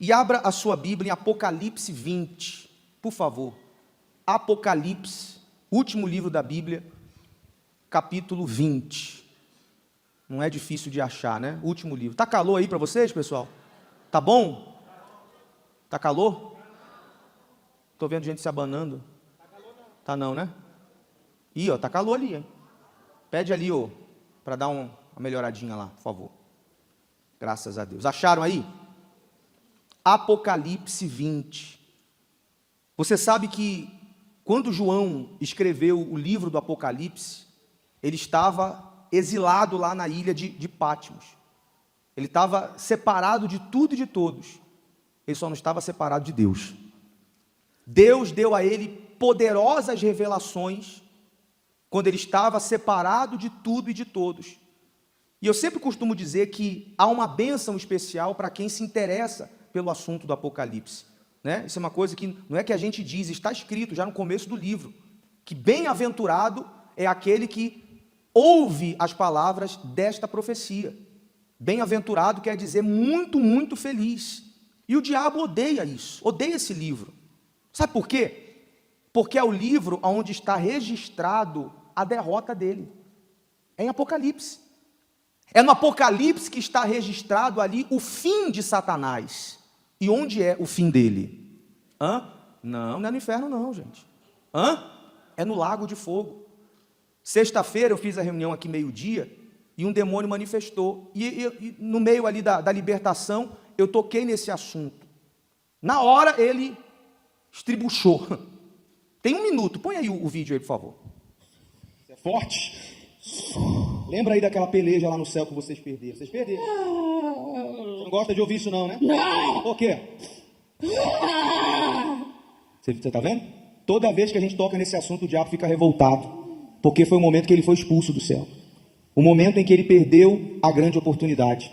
E abra a sua Bíblia em Apocalipse 20, por favor. Apocalipse, último livro da Bíblia, capítulo 20. Não é difícil de achar, né? Último livro. Tá calor aí para vocês, pessoal? Tá bom? Tá calor? Tô vendo gente se abanando. Tá não, né? Ih, ó, tá calor ali, hein? Pede ali, ó, para dar uma melhoradinha lá, por favor. Graças a Deus. Acharam aí? Apocalipse 20. Você sabe que quando João escreveu o livro do Apocalipse, ele estava exilado lá na ilha de Patmos. Ele estava separado de tudo e de todos. Ele só não estava separado de Deus. Deus deu a ele poderosas revelações quando ele estava separado de tudo e de todos. E eu sempre costumo dizer que há uma bênção especial para quem se interessa pelo assunto do Apocalipse, né? Isso é uma coisa que não é que a gente diz, está escrito já no começo do livro, que bem-aventurado é aquele que ouve as palavras desta profecia. Bem-aventurado quer dizer muito, muito feliz. E o diabo odeia isso, odeia esse livro. Sabe por quê? Porque é o livro onde está registrado a derrota dele. É em Apocalipse. É no Apocalipse que está registrado ali o fim de Satanás. E onde é o fim dele? Não, não é no inferno não, gente. É no lago de fogo. Sexta-feira eu fiz a reunião aqui meio-dia e um demônio manifestou. E no meio ali da libertação, eu toquei nesse assunto. Na hora ele estribuchou. Tem 1 minuto, põe aí o vídeo aí, por favor. É forte. Lembra aí daquela peleja lá no céu que vocês perderam? Vocês perderam. Você não gosta de ouvir isso não, né? Não. Por quê? Você tá vendo? Toda vez que a gente toca nesse assunto, o diabo fica revoltado. Porque foi o momento que ele foi expulso do céu. O momento em que ele perdeu a grande oportunidade.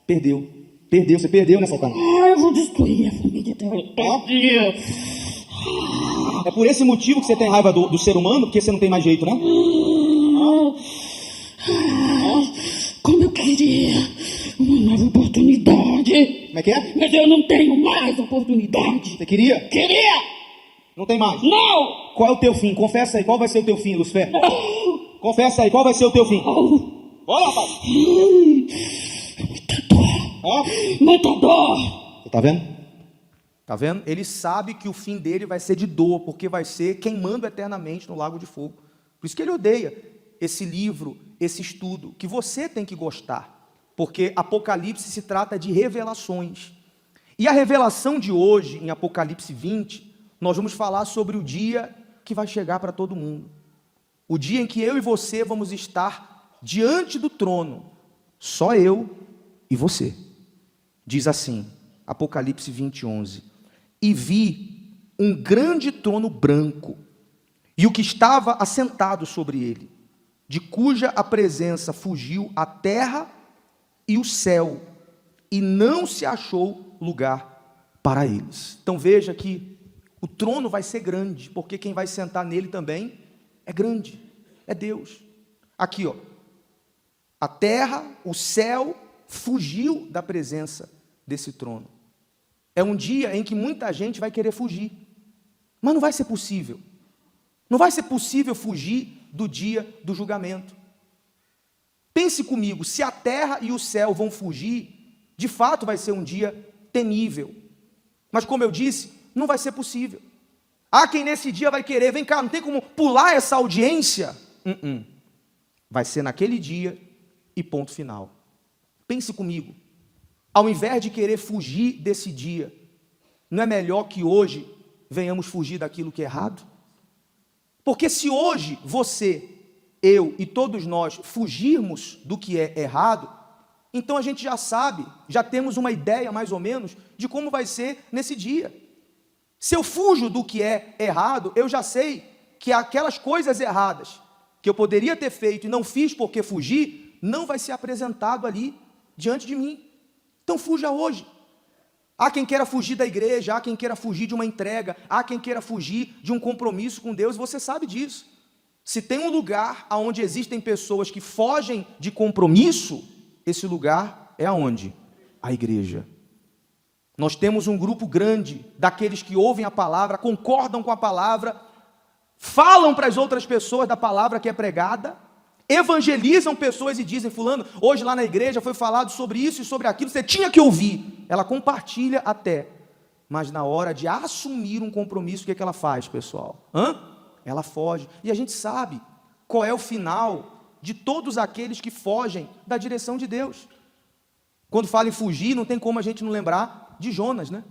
Perdeu. Você perdeu nessa canal. Eu vou destruir a família dele. É por esse motivo que você tem raiva do ser humano? Porque você não tem mais jeito, né? Como eu queria uma nova oportunidade. Como é que é? Mas eu não tenho mais oportunidade. Você queria? Queria! Não tem mais? Não! Qual é o teu fim? Confessa aí, qual vai ser o teu fim, Lucifer? Confessa aí, qual vai ser o teu fim? Olha, rapaz! Muita dor! Muita dor! Você tá vendo? Tá vendo? Ele sabe que o fim dele vai ser de dor, porque vai ser queimando eternamente no lago de fogo. Por isso que ele odeia esse livro, esse estudo, que você tem que gostar, porque Apocalipse se trata de revelações. E a revelação de hoje, em Apocalipse 20, nós vamos falar sobre o dia que vai chegar para todo mundo. O dia em que eu e você vamos estar diante do trono, só eu e você. Diz assim, Apocalipse 20, 11. E vi um grande trono branco, e o que estava assentado sobre ele, de cuja a presença fugiu a terra e o céu, e não se achou lugar para eles. Então veja que o trono vai ser grande, porque quem vai sentar nele também é grande, é Deus. Aqui, ó, a terra, o céu fugiu da presença desse trono. É um dia em que muita gente vai querer fugir, mas não vai ser possível. Não vai ser possível fugir do dia do julgamento. Pense comigo, se a terra e o céu vão fugir, de fato vai ser um dia temível. Mas como eu disse, não vai ser possível. Há quem nesse dia vai querer, vem cá, não tem como pular essa audiência? Vai ser naquele dia e ponto final. Pense comigo. Ao invés de querer fugir desse dia, não é melhor que hoje venhamos fugir daquilo que é errado? Porque se hoje você, eu e todos nós fugirmos do que é errado, então a gente já sabe, já temos uma ideia mais ou menos de como vai ser nesse dia. Se eu fujo do que é errado, eu já sei que aquelas coisas erradas que eu poderia ter feito e não fiz porque fugi, não vai ser apresentado ali diante de mim. Então fuja hoje. Há quem queira fugir da igreja, há quem queira fugir de uma entrega, há quem queira fugir de um compromisso com Deus, você sabe disso. Se tem um lugar onde existem pessoas que fogem de compromisso, esse lugar é aonde? A igreja. Nós temos um grupo grande daqueles que ouvem a palavra, concordam com a palavra, falam para as outras pessoas da palavra que é pregada, evangelizam pessoas e dizem: fulano, hoje lá na igreja foi falado sobre isso e sobre aquilo, você tinha que ouvir. Ela compartilha até, mas na hora de assumir um compromisso, o que ela faz, pessoal? Ela foge. E a gente sabe qual é o final de todos aqueles que fogem da direção de Deus. Quando fala em fugir, não tem como a gente não lembrar de Jonas, né?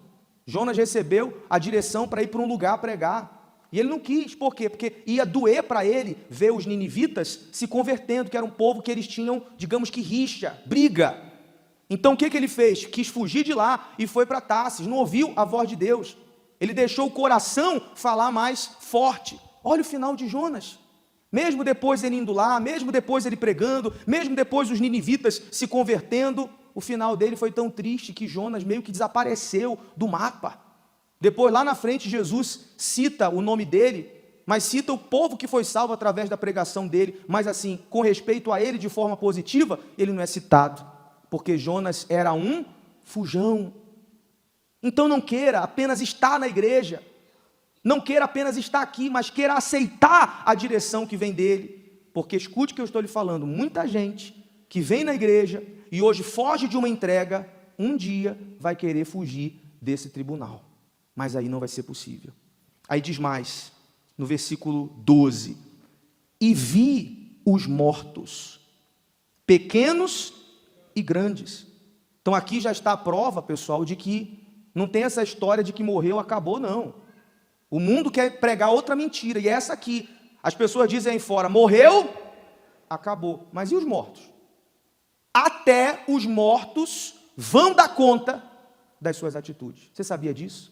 Jonas recebeu a direção para ir para um lugar pregar, e ele não quis. Por quê? Porque ia doer para ele ver os ninivitas se convertendo, que era um povo que eles tinham, digamos que rixa, briga. Então o que ele fez? Quis fugir de lá e foi para Tarsis, não ouviu a voz de Deus, ele deixou o coração falar mais forte. Olha o final de Jonas. Mesmo depois ele indo lá, mesmo depois ele pregando, mesmo depois os ninivitas se convertendo, o final dele foi tão triste que Jonas meio que desapareceu do mapa. Depois, lá na frente, Jesus cita o nome dele, mas cita o povo que foi salvo através da pregação dele, mas assim, com respeito a ele de forma positiva, ele não é citado, porque Jonas era um fujão. Então não queira apenas estar na igreja, não queira apenas estar aqui, mas queira aceitar a direção que vem dele, porque escute o que eu estou lhe falando, muita gente que vem na igreja e hoje foge de uma entrega, um dia vai querer fugir desse tribunal, mas aí não vai ser possível. Aí diz mais, no versículo 12, e vi os mortos, pequenos e grandes. Então aqui já está a prova, pessoal, de que não tem essa história de que morreu, acabou, não. O mundo quer pregar outra mentira, e é essa aqui. As pessoas dizem aí fora, morreu, acabou. Mas e os mortos? Até os mortos vão dar conta das suas atitudes. Você sabia disso?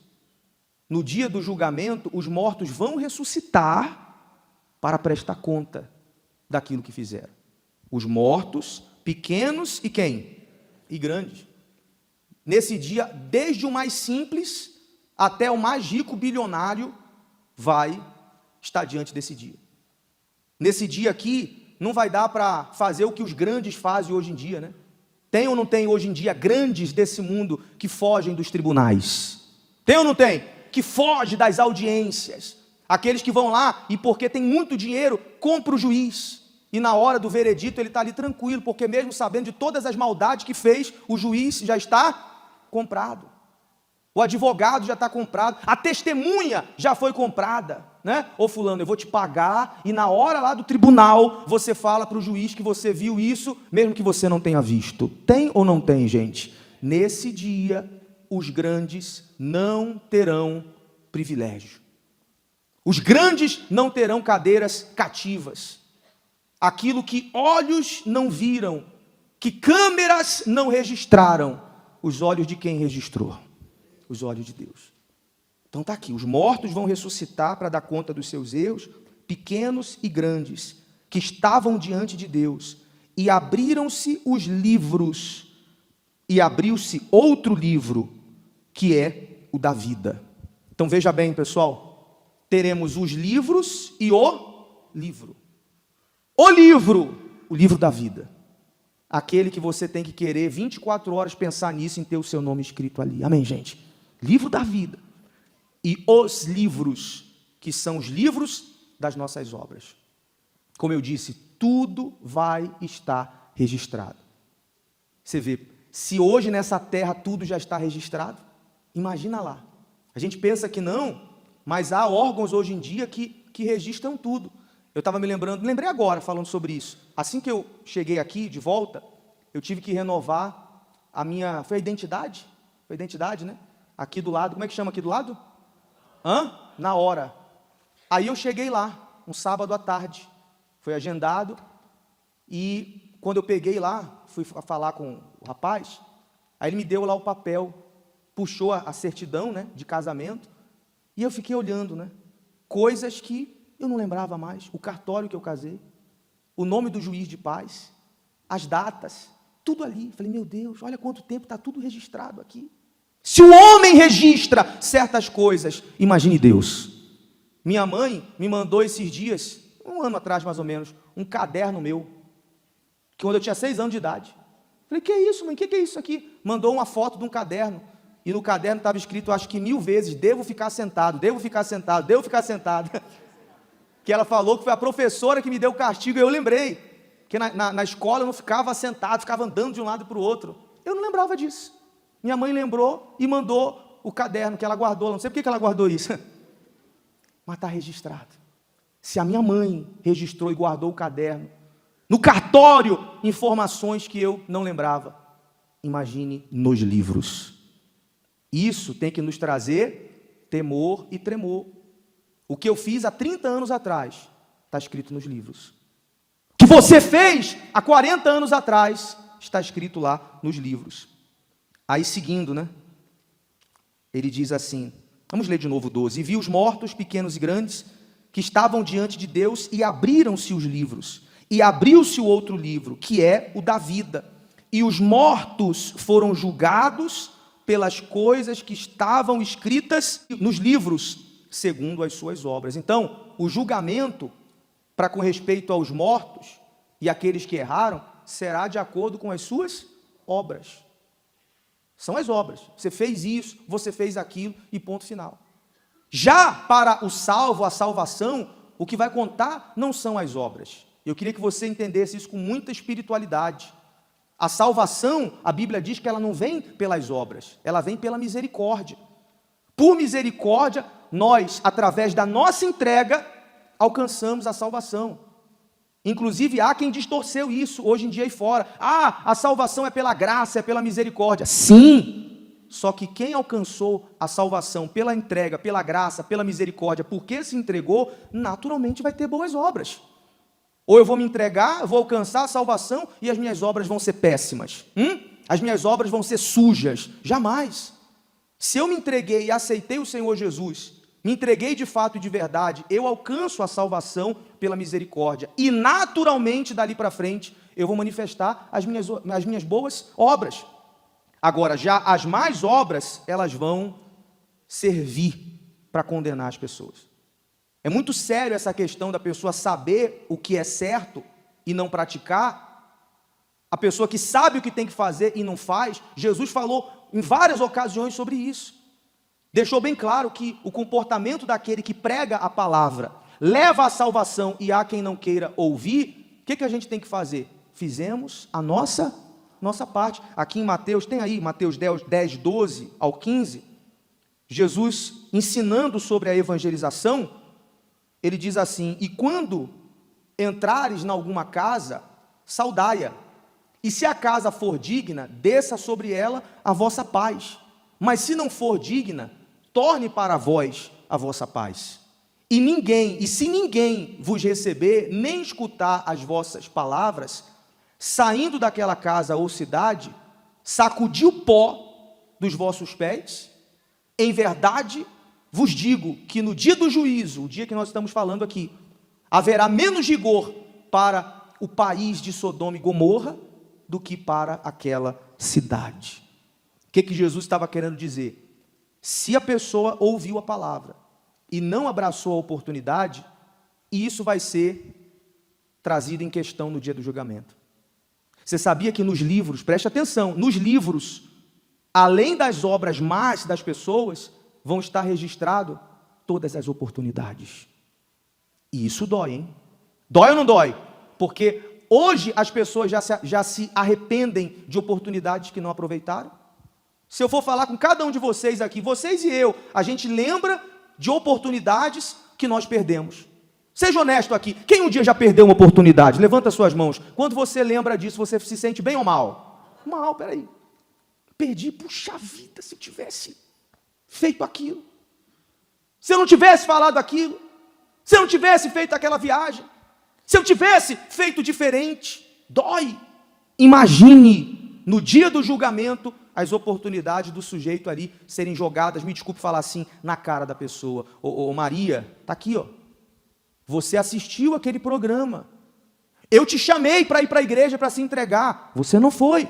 No dia do julgamento, os mortos vão ressuscitar para prestar conta daquilo que fizeram. Os mortos, pequenos e quem? E grandes. Nesse dia, desde o mais simples até o mais rico bilionário vai estar diante desse dia. Nesse dia aqui, não vai dar para fazer o que os grandes fazem hoje em dia, né? Tem ou não tem hoje em dia grandes desse mundo que fogem dos tribunais? Tem ou não tem? Que foge das audiências. Aqueles que vão lá e porque tem muito dinheiro, compra o juiz. E na hora do veredito ele está ali tranquilo, porque mesmo sabendo de todas as maldades que fez, o juiz já está comprado. O advogado já está comprado, a testemunha já foi comprada, né? Ô fulano, eu vou te pagar, e na hora lá do tribunal, você fala para o juiz que você viu isso, mesmo que você não tenha visto. Tem ou não tem, gente? Nesse dia, os grandes não terão privilégio. Os grandes não terão cadeiras cativas. Aquilo que olhos não viram, que câmeras não registraram, os olhos de quem registrou? Os olhos de Deus. Então está aqui, os mortos vão ressuscitar para dar conta dos seus erros, pequenos e grandes, que estavam diante de Deus, e abriram-se os livros, e abriu-se outro livro, que é o da vida. Então veja bem, pessoal, teremos os livros e o livro. O livro da vida. Aquele que você tem que querer 24 horas pensar nisso, em ter o seu nome escrito ali. Amém, gente? Livro da vida. E os livros, que são os livros das nossas obras. Como eu disse, tudo vai estar registrado. Você vê, se hoje nessa terra tudo já está registrado, imagina lá. A gente pensa que não, mas há órgãos hoje em dia que registram tudo. Eu estava me lembrei agora falando sobre isso. Assim que eu cheguei aqui de volta, eu tive que renovar a minha, foi a identidade? Foi a identidade, né? Aqui do lado, como é que chama aqui do lado? Na hora. Aí eu cheguei lá, um sábado à tarde, foi agendado, e quando eu peguei lá, fui falar com o rapaz, aí ele me deu lá o papel, puxou a certidão, né, de casamento, e eu fiquei olhando, né, coisas que eu não lembrava mais, o cartório que eu casei, o nome do juiz de paz, as datas, tudo ali. Falei, meu Deus, olha quanto tempo está tudo registrado aqui. Se o homem registra certas coisas, imagine Deus. Minha mãe me mandou esses dias, um ano atrás mais ou menos, um caderno meu, que quando eu tinha 6 anos de idade. Falei, que é isso, mãe, que é isso aqui? Mandou uma foto de um caderno, e no caderno estava escrito, acho que 1000 vezes, devo ficar sentado, devo ficar sentado, devo ficar sentado. Que ela falou que foi a professora que me deu o castigo, e eu lembrei, que na escola eu não ficava sentado, ficava andando de um lado para o outro. Eu não lembrava disso. Minha mãe lembrou e mandou o caderno que ela guardou, não sei por que ela guardou isso, mas está registrado. Se a minha mãe registrou e guardou o caderno, no cartório, informações que eu não lembrava, imagine nos livros. Isso tem que nos trazer temor e tremor. O que eu fiz há 30 anos atrás, está escrito nos livros. O que você fez há 40 anos atrás, está escrito lá nos livros. Aí seguindo, né? Ele diz assim, vamos ler de novo 12. E vi os mortos, pequenos e grandes, que estavam diante de Deus, e abriram-se os livros. E abriu-se o outro livro, que é o da vida. E os mortos foram julgados pelas coisas que estavam escritas nos livros, segundo as suas obras. Então, o julgamento, para com respeito aos mortos e aqueles que erraram, será de acordo com as suas obras. São as obras. Você fez isso, você fez aquilo e ponto final. Já para o salvo, a salvação, o que vai contar não são as obras. Eu queria que você entendesse isso com muita espiritualidade. A salvação, a Bíblia diz que ela não vem pelas obras, ela vem pela misericórdia. Por misericórdia, nós, através da nossa entrega, alcançamos a salvação. Inclusive, há quem distorceu isso hoje em dia aí fora. A salvação é pela graça, é pela misericórdia. Sim, só que quem alcançou a salvação pela entrega, pela graça, pela misericórdia, porque se entregou, naturalmente vai ter boas obras. Ou eu vou me entregar, eu vou alcançar a salvação e as minhas obras vão ser péssimas. As minhas obras vão ser sujas. Jamais. Se eu me entreguei e aceitei o Senhor Jesus, me entreguei de fato e de verdade, eu alcanço a salvação pela misericórdia. E naturalmente, dali para frente, eu vou manifestar as minhas boas obras. Agora, já as más obras, elas vão servir para condenar as pessoas. É muito sério essa questão da pessoa saber o que é certo e não praticar. A pessoa que sabe o que tem que fazer e não faz. Jesus falou em várias ocasiões sobre isso. Deixou bem claro que o comportamento daquele que prega a palavra leva à salvação e há quem não queira ouvir. O que a gente tem que fazer? Fizemos a nossa parte. Aqui em Mateus, tem aí Mateus 10, 12 ao 15, Jesus ensinando sobre a evangelização. Ele diz assim, e quando entrares em alguma casa, saudai-a, e se a casa for digna, desça sobre ela a vossa paz, mas se não for digna, torne para vós a vossa paz. E se ninguém vos receber, nem escutar as vossas palavras, saindo daquela casa ou cidade, sacudi o pó dos vossos pés, em verdade vos digo que no dia do juízo, o dia que nós estamos falando aqui, haverá menos rigor para o país de Sodoma e Gomorra do que para aquela cidade. O que Jesus estava querendo dizer? Se a pessoa ouviu a palavra e não abraçou a oportunidade, isso vai ser trazido em questão no dia do julgamento. Você sabia que nos livros, preste atenção, nos livros, além das obras más das pessoas, vão estar registradas todas as oportunidades. E isso dói, hein? Dói ou não dói? Porque hoje as pessoas já se arrependem de oportunidades que não aproveitaram. Se eu for falar com cada um de vocês aqui, vocês e eu, a gente lembra de oportunidades que nós perdemos. Seja honesto aqui, quem um dia já perdeu uma oportunidade? Levanta suas mãos. Quando você lembra disso, você se sente bem ou mal? Mal, peraí. Perdi, puxa vida, se eu tivesse feito aquilo, se eu não tivesse falado aquilo, se eu não tivesse feito aquela viagem, se eu tivesse feito diferente, dói. Imagine, no dia do julgamento, as oportunidades do sujeito ali serem jogadas, me desculpe falar assim, na cara da pessoa. Ô Maria, está aqui, ó. Você assistiu aquele programa, eu te chamei para ir para a igreja para se entregar, você não foi.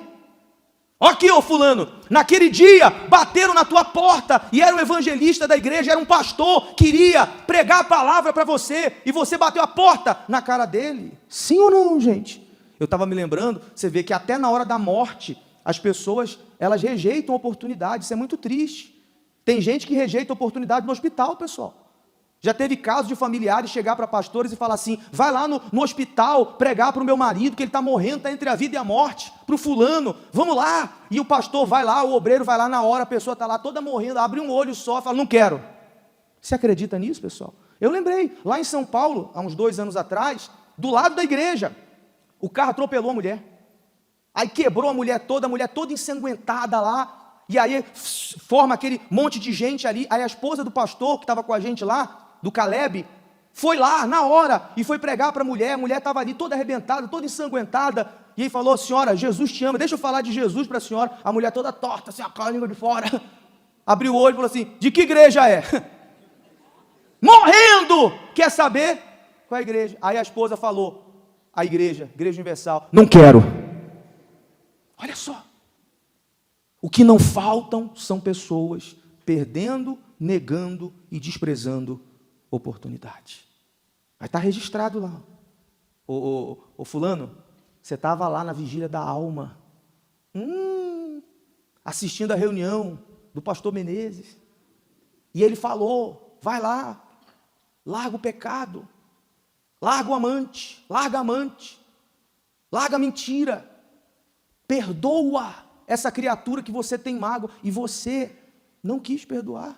Aqui, ô fulano, naquele dia bateram na tua porta e era um evangelista da igreja, era um pastor, queria pregar a palavra para você e você bateu a porta na cara dele. Sim ou não, gente? Eu estava me lembrando, você vê que até na hora da morte, as pessoas, elas rejeitam oportunidades, isso é muito triste. Tem gente que rejeita oportunidade no hospital, pessoal. Já teve casos de familiares chegar para pastores e falar assim, vai lá no hospital pregar para o meu marido, que ele está morrendo, está entre a vida e a morte, para o fulano, vamos lá. E o pastor vai lá, o obreiro vai lá na hora, a pessoa está lá toda morrendo, abre um olho só, fala, não quero. Você acredita nisso, pessoal? Eu lembrei, lá em São Paulo, há uns 2 anos atrás, do lado da igreja, o carro atropelou a mulher. Aí quebrou a mulher toda ensanguentada lá, e aí forma aquele monte de gente ali. Aí a esposa do pastor, que estava com a gente lá, do Caleb, foi lá na hora e foi pregar para a mulher estava ali toda arrebentada, toda ensanguentada, e ele falou, senhora, Jesus te ama, deixa eu falar de Jesus para a senhora. A mulher toda torta, assim, com a língua de fora, abriu o olho e falou assim, de que igreja é? Morrendo, quer saber? Qual é a igreja? Aí a esposa falou, a Igreja Universal, não quero. Olha só, o que não faltam são pessoas perdendo, negando e desprezando oportunidade. Vai estar registrado lá. Ô fulano, você estava lá na vigília da alma, assistindo a reunião do pastor Menezes, e ele falou, vai lá, larga o pecado, larga o amante, larga a amante, larga a mentira, perdoa essa criatura que você tem mágoa, e você não quis perdoar,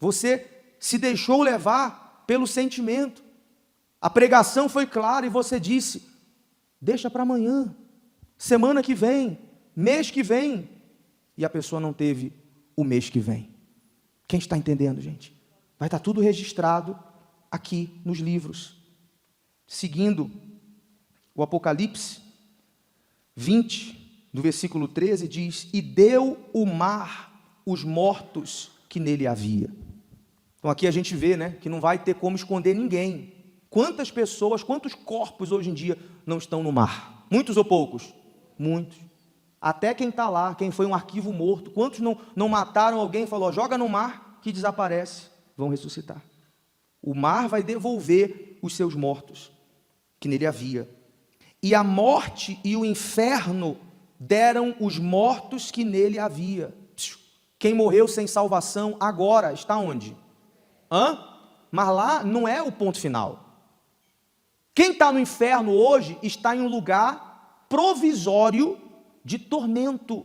você se deixou levar pelo sentimento, a pregação foi clara e você disse, deixa para amanhã, semana que vem, mês que vem, e a pessoa não teve o mês que vem. Quem está entendendo, gente? Vai estar tudo registrado aqui nos livros. Seguindo o Apocalipse 20, do versículo 13, diz, e deu o mar os mortos que nele havia. Então aqui a gente vê, né, que não vai ter como esconder ninguém. Quantas pessoas, quantos corpos hoje em dia não estão no mar? Muitos ou poucos? Muitos. Até quem está lá, quem foi um arquivo morto, quantos não mataram alguém e falou, joga no mar que desaparece, vão ressuscitar. O mar vai devolver os seus mortos que nele havia. E a morte e o inferno deram os mortos que nele havia. Quem morreu sem salvação agora está onde? Mas lá não é o ponto final. Quem está no inferno hoje está em um lugar provisório de tormento.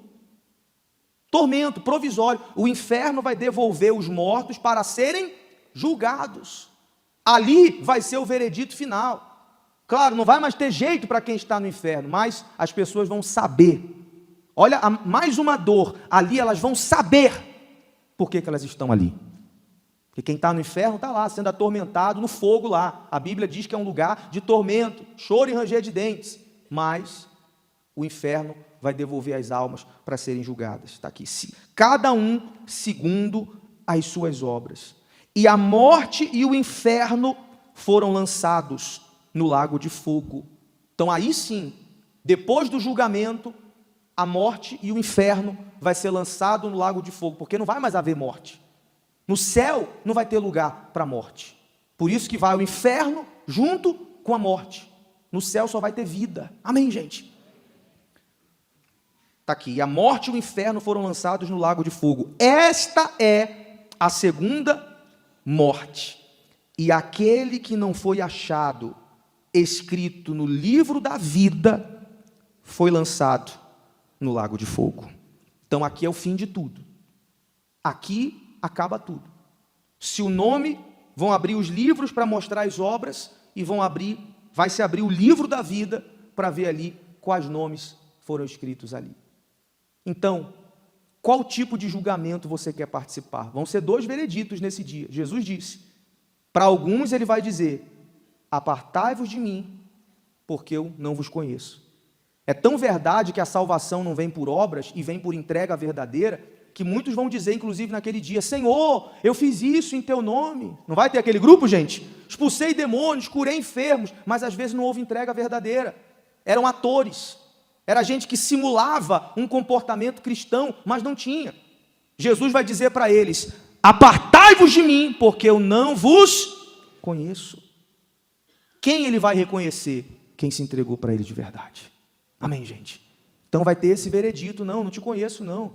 Tormento provisório. O inferno vai devolver os mortos para serem julgados. Ali vai ser o veredito final. Claro, não vai mais ter jeito para quem está no inferno, mas as pessoas vão saber. Olha, mais uma dor. Ali elas vão saber por que elas estão ali. Porque quem está no inferno está lá, sendo atormentado no fogo lá. A Bíblia diz que é um lugar de tormento, choro e ranger de dentes. Mas o inferno vai devolver as almas para serem julgadas. Está aqui. Cada um segundo as suas obras. E a morte e o inferno foram lançados no lago de fogo. Então aí sim, depois do julgamento, a morte e o inferno vai ser lançado no lago de fogo, porque não vai mais haver morte. No céu não vai ter lugar para a morte. Por isso que vai o inferno junto com a morte. No céu só vai ter vida. Amém, gente? Está aqui. E a morte e o inferno foram lançados no lago de fogo. Esta é a segunda morte. E aquele que não foi achado escrito no livro da vida foi lançado no lago de fogo. Então aqui é o fim de tudo. Aqui acaba tudo. Se o nome, vão abrir os livros para mostrar as obras e vai se abrir o livro da vida para ver ali quais nomes foram escritos ali. Então, qual tipo de julgamento você quer participar? Vão ser 2 vereditos nesse dia. Jesus disse, para alguns ele vai dizer, apartai-vos de mim, porque eu não vos conheço. É tão verdade que a salvação não vem por obras e vem por entrega verdadeira, que muitos vão dizer, inclusive naquele dia, Senhor, eu fiz isso em teu nome. Não vai ter aquele grupo, gente? Expulsei demônios, curei enfermos, mas às vezes não houve entrega verdadeira. Eram atores. Era gente que simulava um comportamento cristão, mas não tinha. Jesus vai dizer para eles, apartai-vos de mim, porque eu não vos conheço. Quem ele vai reconhecer? Quem se entregou para ele de verdade. Amém, gente? Então vai ter esse veredito, não te conheço não.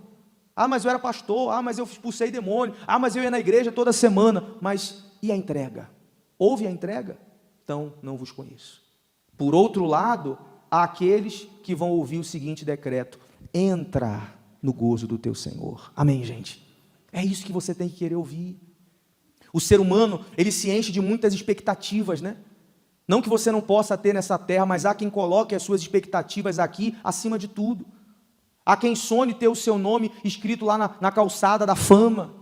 Ah, mas eu era pastor, ah, mas eu expulsei demônio, ah, mas eu ia na igreja toda semana, mas e a entrega? Houve a entrega? Então não vos conheço. Por outro lado, há aqueles que vão ouvir o seguinte decreto: entra no gozo do teu Senhor. Amém, gente? É isso que você tem que querer ouvir. O ser humano, ele se enche de muitas expectativas, né? Não que você não possa ter nessa terra, mas há quem coloque as suas expectativas aqui acima de tudo. Há quem sonhe ter o seu nome escrito lá na calçada da fama.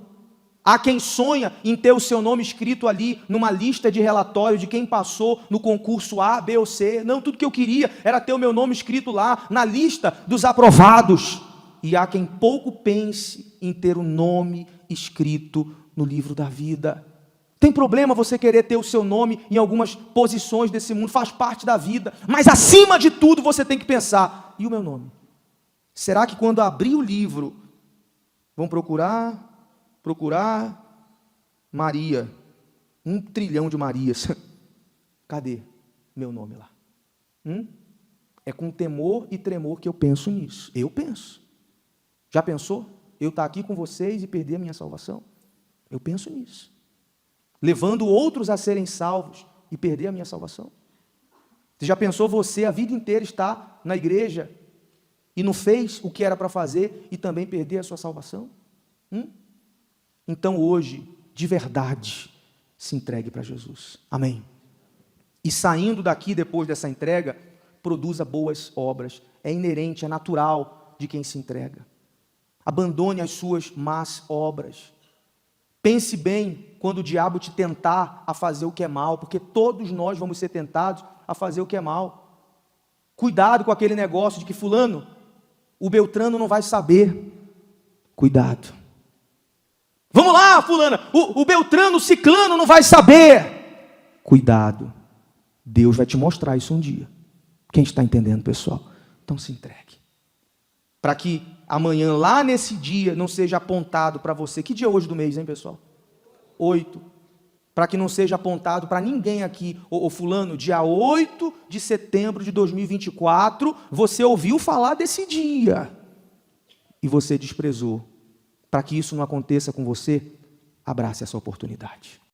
Há quem sonha em ter o seu nome escrito ali numa lista de relatório de quem passou no concurso A, B ou C. Não, tudo que eu queria era ter o meu nome escrito lá na lista dos aprovados. E há quem pouco pense em ter o nome escrito no livro da vida. Tem problema você querer ter o seu nome em algumas posições desse mundo, faz parte da vida. Mas acima de tudo você tem que pensar: e o meu nome? Será que quando abrir o livro, vão procurar Maria, 1 trilhão de Marias, cadê meu nome lá? É com temor e tremor que eu penso nisso. Eu penso. Já pensou? Eu estar aqui com vocês e perder a minha salvação? Eu penso nisso. Levando outros a serem salvos e perder a minha salvação? Você já pensou você a vida inteira estar na igreja e não fez o que era para fazer e também perder a sua salvação? Então hoje, de verdade, se entregue para Jesus. Amém? E saindo daqui depois dessa entrega, produza boas obras. É inerente, é natural de quem se entrega. Abandone as suas más obras. Pense bem quando o diabo te tentar a fazer o que é mal, porque todos nós vamos ser tentados a fazer o que é mal. Cuidado com aquele negócio de que fulano, o Beltrano não vai saber. Cuidado. Vamos lá, fulana, o Beltrano, o Ciclano não vai saber. Cuidado. Deus vai te mostrar isso um dia. Quem está entendendo, pessoal? Então se entregue. Para que amanhã, lá nesse dia, não seja apontado para você. Que dia é hoje do mês, hein, pessoal? 8. Para que não seja apontado para ninguém aqui. Ô fulano, dia 8 de setembro de 2024, você ouviu falar desse dia. E você desprezou. Para que isso não aconteça com você, abrace essa oportunidade.